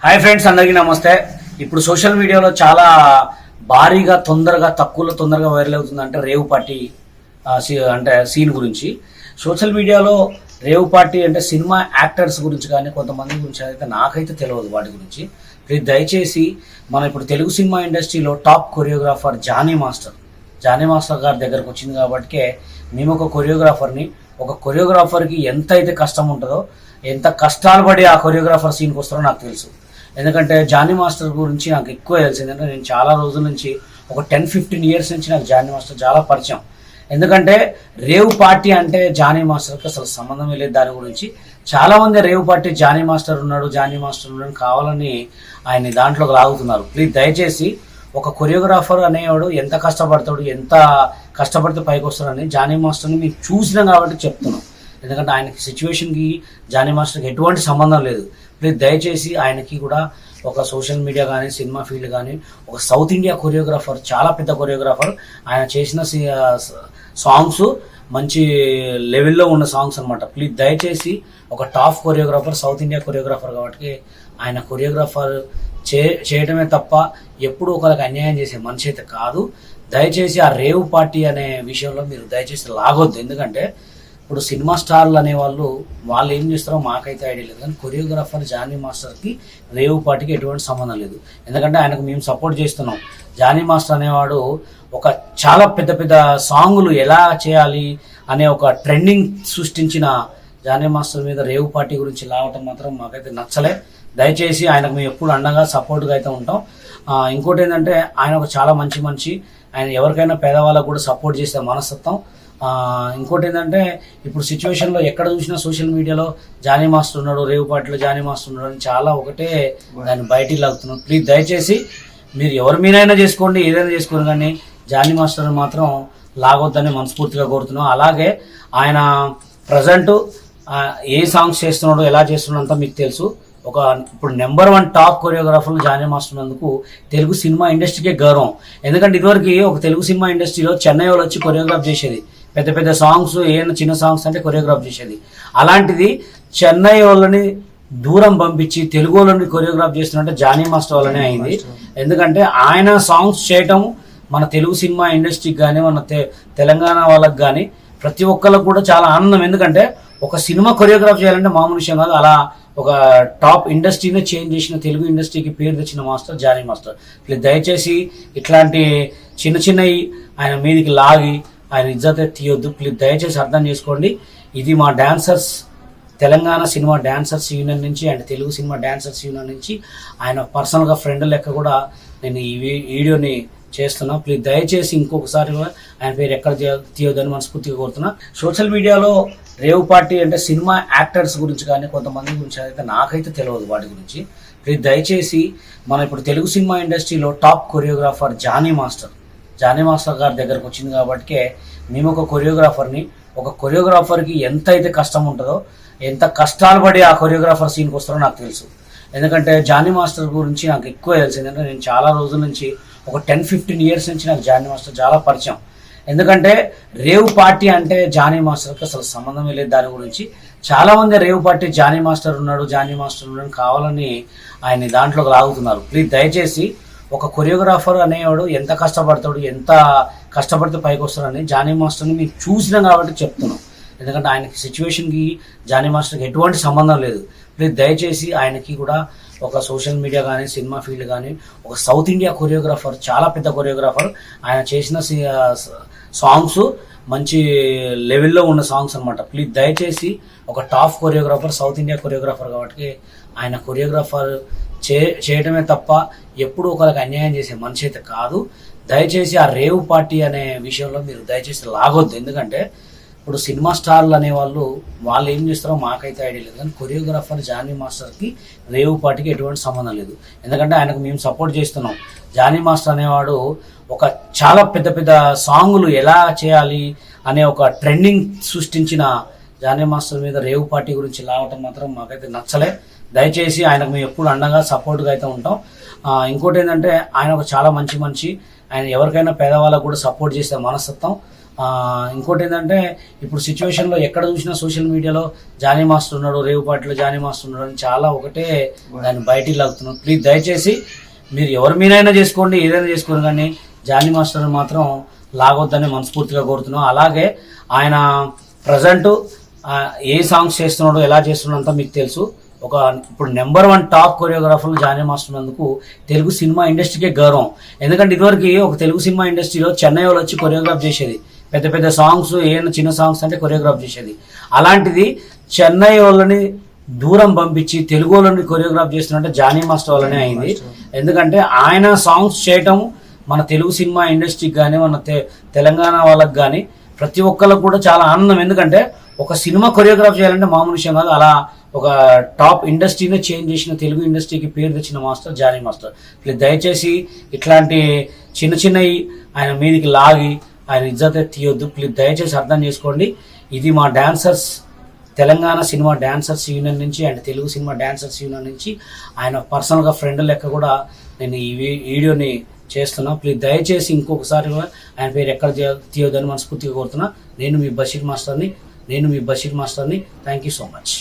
Hi friends, అందరికీ నమస్తే. ఇప్పుడు సోషల్ మీడియాలో చాలా భారీగా తొందరగా వైరల్ అవుతుందంటే రేవ్ పార్టీ అంటే సీన్ గురించి. సోషల్ మీడియాలో రేవ్ పార్టీ అంటే సినిమా యాక్టర్స్ గురించి కానీ కొంతమంది గురించి అయితే నాకైతే తెలియదు వాటి గురించి. ప్లీజ్ దయచేసి మన ఇప్పుడు తెలుగు సినిమా ఇండస్ట్రీలో టాప్ కొరియోగ్రాఫర్ జానీ మాస్టర్ గారి దగ్గరకు వచ్చింది కాబట్టికే మేము ఒక కొరియోగ్రాఫర్కి ఎంత అయితే కష్టం ఉంటుందో, ఎంత కష్టాలు పడి ఆ కొరియోగ్రాఫర్ సీన్కి వస్తారో నాకు తెలుసు. ఎందుకంటే జానీ మాస్టర్ గురించి నాకు ఎక్కువ తెలుసు. ఎందుకంటే నేను చాలా రోజుల నుంచి ఒక 10-15 ఇయర్స్ నుంచి నాకు జానీ మాస్టర్ చాలా పరిచయం. ఎందుకంటే రేవ్ పార్టీ అంటే జానీ మాస్టర్కి అసలు సంబంధమే లేదు. దాని గురించి చాలా మంది రేవ్ పార్టీ జానీ మాస్టర్ ఉన్నాడు కావాలని ఆయన దాంట్లోకి లాగుతున్నారు. ప్లీజ్ దయచేసి ఒక కొరియోగ్రాఫర్ అనేవాడు ఎంత కష్టపడితే పైకి వస్తాడని జానీ మాస్టర్ని మీరు చూసినాం కాబట్టి చెప్తున్నాం. ఎందుకంటే ఆయనకి సిచ్యువేషన్కి జానీ మాస్టర్కి ఎటువంటి సంబంధం లేదు. ప్లీజ్ దయచేసి ఆయనకి కూడా ఒక సోషల్ మీడియా కానీ సినిమా ఫీల్డ్ కానీ ఒక సౌత్ ఇండియా కొరియోగ్రాఫర్, చాలా పెద్ద కొరియోగ్రాఫర్. ఆయన చేసిన సాంగ్స్ మంచి లెవెల్లో ఉన్న సాంగ్స్ అనమాట. ప్లీజ్ దయచేసి ఒక top choreographer, south India choreographer కాబట్టి ఆయన కొరియోగ్రాఫర్ చేయటమే తప్ప ఎప్పుడు ఒకరికి అన్యాయం చేసే మనిషి అయితే కాదు. దయచేసి ఆ రేవ్ పార్టీ అనే విషయంలో మీరు దయచేసి లాగొద్దు. ఎందుకంటే ఇప్పుడు సినిమా స్టార్లు అనేవాళ్ళు ఏం చేస్తారో మాకైతే ఐడియా లేదు, కానీ కొరియోగ్రాఫర్ జానీ మాస్టర్కి రేవ్ పార్టీకి ఎటువంటి సంబంధం లేదు. ఎందుకంటే ఆయనకు మేము సపోర్ట్ చేస్తున్నాం. జానీ మాస్టర్ అనేవాడు ఒక చాలా పెద్ద సాంగులు ఎలా చేయాలి అనే ఒక ట్రెండింగ్ సృష్టించిన జానీ మాస్టర్ మీద రేవ్ పార్టీ గురించి లావటం మాత్రం మాకైతే నచ్చలే. దయచేసి ఆయనకు మేము ఎప్పుడు అండగా సపోర్ట్గా అయితే ఉంటాం. ఇంకోటి ఏంటంటే ఆయన ఒక చాలా మంచి ఆయన ఎవరికైనా పేదవాళ్ళకు కూడా సపోర్ట్ చేసే మనస్తత్వం. ఇంకోటి ఏంటంటే ఇప్పుడు సిచ్యువేషన్లో ఎక్కడ చూసినా సోషల్ మీడియాలో జానీ మాస్టర్ ఉన్నాడు, రేవ్ పార్టీలో జానీ మాస్టర్ ఉన్నాడు అని చాలా దాన్ని బయటికి లాగుతున్నాడు. ప్లీజ్ దయచేసి మీరు ఎవరి మీదైనా చేసుకోండి, ఏదైనా చేసుకోండి, కానీ జానీ మాస్టర్ మాత్రం లాగొద్దని మనస్ఫూర్తిగా కోరుతున్నాం. అలాగే ఆయన ప్రజెంట్ ఏ సాంగ్స్ చేస్తున్నాడో, ఎలా చేస్తున్నాడో అంతా మీకు తెలుసు. ఇప్పుడు నెంబర్ 1 టాప్ కొరియోగ్రాఫర్లు జానీ మాస్టర్ ఉన్నందుకు తెలుగు సినిమా ఇండస్ట్రీకే గౌరవం. ఎందుకంటే ఇదివరకు ఒక తెలుగు సినిమా ఇండస్ట్రీలో చెన్నై వాళ్ళు వచ్చి కొరియోగ్రాఫ్ చేసేది, పెద్ద సాంగ్స్, ఏమైనా చిన్న సాంగ్స్ అంటే కొరియోగ్రాఫ్ చేసేది. అలాంటిది చెన్నై వాళ్ళని దూరం పంపించి తెలుగు వాళ్ళని కొరియోగ్రాఫ్ చేస్తున్నట్టే జానీ మాస్టర్ వాళ్ళనే అయింది. ఎందుకంటే ఆయన సాంగ్స్ చేయటం మన తెలుగు సినిమా ఇండస్ట్రీకి కానీ మన తెలంగాణ వాళ్ళకి కానీ ప్రతి ఒక్కరికి కూడా చాలా ఆనందం. ఎందుకంటే ఒక సినిమా కొరియోగ్రాఫ్ చేయాలంటే మామూలు విషయం కాదు. అలా ఒక టాప్ ఇండస్ట్రీనే చేంజ్ చేసిన, తెలుగు ఇండస్ట్రీకి పేరు తెచ్చిన మాస్టర్ జానీ మాస్టర్. ప్లీజ్ దయచేసి ఇట్లాంటి చిన్నవి ఆయన మీదికి లాగి ఆయన ఇజ్జత్ తీయొద్దు. ప్లీజ్ దయచేసి అర్థం చేసుకోండి. ఇది మా dancers, Telangana cinema dancers union నుంచి and Telugu cinema dancers union నుంచి ఆయన పర్సనల్గా ఫ్రెండ్ లెక్క కూడా నేను ఈ వీడియోని చేస్తున్నా. ప్లీజ్ దయచేసి ఇంకొకసారి ఆయన పేరు ఎక్కడ తీయొద్దని మనస్ఫూర్తిగా కోరుతున్నా. సోషల్ మీడియాలో రేవ్ పార్టీ అంటే సినిమా యాక్టర్స్ గురించి కానీ కొంతమంది గురించి అయితే నాకైతే తెలియదు వాటి గురించి. ప్లీజ్ దయచేసి మన ఇప్పుడు తెలుగు సినిమా ఇండస్ట్రీలో టాప్ కొరియోగ్రాఫర్ జానీ మాస్టర్ గారి దగ్గరకు వచ్చింది కాబట్టికే మేము ఒక కొరియోగ్రాఫర్కి ఎంత అయితే కష్టం ఉంటుందో, ఎంత కష్టాలు పడి ఆ కొరియోగ్రాఫర్ సీన్కి వస్తారో నాకు తెలుసు. ఎందుకంటే జానీ మాస్టర్ గురించి నాకు ఎక్కువ తెలుసు. ఎందుకంటే నేను చాలా రోజుల నుంచి ఒక 10-15 ఇయర్స్ నుంచి నాకు జానీ మాస్టర్ చాలా పరిచయం. ఎందుకంటే రేవ్ పార్టీ అంటే జానీ మాస్టర్కి అసలు సంబంధమే లేదు. దాని గురించి చాలా మంది రేవ్ పార్టీ జానీ మాస్టర్ ఉన్నాడు కావాలని ఆయన దాంట్లోకి లాగుతున్నారు. ప్లీజ్ దయచేసి ఒక కొరియోగ్రాఫర్ అనేవాడు ఎంత కష్టపడితే పైకి వస్తాడని జానీ మాస్టర్ని మీరు చూసినాం కాబట్టి చెప్తున్నాం. ఎందుకంటే ఆయనకి సిచ్యువేషన్కి జానీ మాస్టర్కి ఎటువంటి సంబంధం లేదు. ప్లీజ్ దయచేసి ఆయనకి కూడా ఒక సోషల్ మీడియా కానీ సినిమా ఫీల్డ్ కానీ ఒక సౌత్ ఇండియా కొరియోగ్రాఫర్, చాలా పెద్ద కొరియోగ్రాఫర్. ఆయన చేసిన సాంగ్స్ మంచి లెవెల్లో ఉన్న సాంగ్స్ అనమాట. ప్లీజ్ దయచేసి ఒక top choreographer, south India choreographer కాబట్టి ఆయన కొరియోగ్రాఫర్ చేయటమే తప్ప ఎప్పుడు ఒకరికి అన్యాయం చేసే మనిషి అయితే కాదు. దయచేసి ఆ రేవ్ పార్టీ అనే విషయంలో మీరు దయచేసి లాగొద్దు. ఎందుకంటే ఇప్పుడు సినిమా స్టార్లు అనేవాళ్ళు ఏం చేస్తారో మాకైతే ఐడియా లేదు, కానీ కొరియోగ్రాఫర్ జానీ మాస్టర్కి రేవ్ పార్టీకి ఎటువంటి సంబంధం లేదు. ఎందుకంటే ఆయనకు మేము సపోర్ట్ చేస్తున్నాం. జానీ మాస్టర్ అనేవాడు ఒక చాలా పెద్ద సాంగులు ఎలా చేయాలి అనే ఒక ట్రెండింగ్ సృష్టించిన జానీ మాస్టర్ మీద రేవ్ పార్టీ గురించి లావటం మాత్రం మాకైతే నచ్చలే. దయచేసి ఆయనకు మేము ఎప్పుడు అండగా సపోర్ట్గా అయితే ఉంటాం. ఇంకోటి ఏంటంటే ఆయన ఒక చాలా మంచి ఆయన ఎవరికైనా పేదవాళ్ళకు కూడా సపోర్ట్ చేసే మనస్తత్వం. ఇంకోటి ఏంటంటే ఇప్పుడు సిచ్యువేషన్లో ఎక్కడ చూసినా సోషల్ మీడియాలో జానీ మాస్టర్ ఉన్నాడు, రేవు పార్టీలో జానీ మాస్టర్ ఉన్నాడు అని చాలా ఒకటే దాన్ని బయటికి లాగుతున్నాం. ప్లీజ్ దయచేసి మీరు ఎవరి మీదైనా చేసుకోండి, ఏదైనా చేసుకోండి, కానీ జానీ మాస్టర్ మాత్రం లాగొద్దని మనస్ఫూర్తిగా కోరుతున్నాం. అలాగే ఆయన ప్రజెంట్ ఏ సాంగ్స్ చేస్తున్నాడో, ఎలా చేస్తున్నాడో అంతా మీకు తెలుసు. ఇప్పుడు నెంబర్ 1 టాప్ కొరియోగ్రాఫర్లు జానీ మాస్టర్ నందుకు తెలుగు సినిమా ఇండస్ట్రీకే గౌరవం. ఎందుకంటే ఇదివరకు ఒక తెలుగు సినిమా ఇండస్ట్రీలో చెన్నై వాళ్ళు వచ్చి కొరియోగ్రాఫ్ చేసేది, పెద్ద పెద్ద సాంగ్స్, ఏమైనా చిన్న సాంగ్స్ అంటే కొరియోగ్రాఫ్ చేసేది. అలాంటిది చెన్నై వాళ్ళని దూరం పంపించి తెలుగు వాళ్ళని కొరియోగ్రాఫ్ చేస్తున్నట్టే జానీ మాస్టర్ వల్లనే అయింది. ఎందుకంటే ఆయన సాంగ్స్ చేయటం మన తెలుగు సినిమా ఇండస్ట్రీకి కానీ, మన తెలంగాణ వాళ్ళకి కానీ ప్రతి ఒక్కరికి కూడా చాలా ఆనందం. ఎందుకంటే ఒక సినిమా కొరియోగ్రాఫ్ చేయాలంటే మామూలు విషయం కాదు. అలా ఒక టాప్ ఇండస్ట్రీనే చేంజ్ చేసిన, తెలుగు ఇండస్ట్రీకి పేరు తెచ్చిన మాస్టర్ జానీ మాస్టర్. దయచేసి ఇట్లాంటి చిన్న చిన్నవి ఆయన మీదికి లాగి ఆయన ఇజ్జత్ తీయొద్దు. ప్లీజ్ దయచేసి అర్థం చేసుకోండి. ఇది మా dancers, Telangana cinema dancers union నుంచి and Telugu cinema dancers union నుంచి ఆయన పర్సనల్గా ఫ్రెండ్ లెక్క కూడా నేను ఈ వీడియోని చేస్తున్నా. ప్లీజ్ దయచేసి ఇంకొకసారి ఆయన పేరు ఎక్కడ తీయొద్దని మనస్ఫూర్తిగా కోరుతున్నా. నేను మీ బషీర్ మాస్టర్ని. Thank you so much.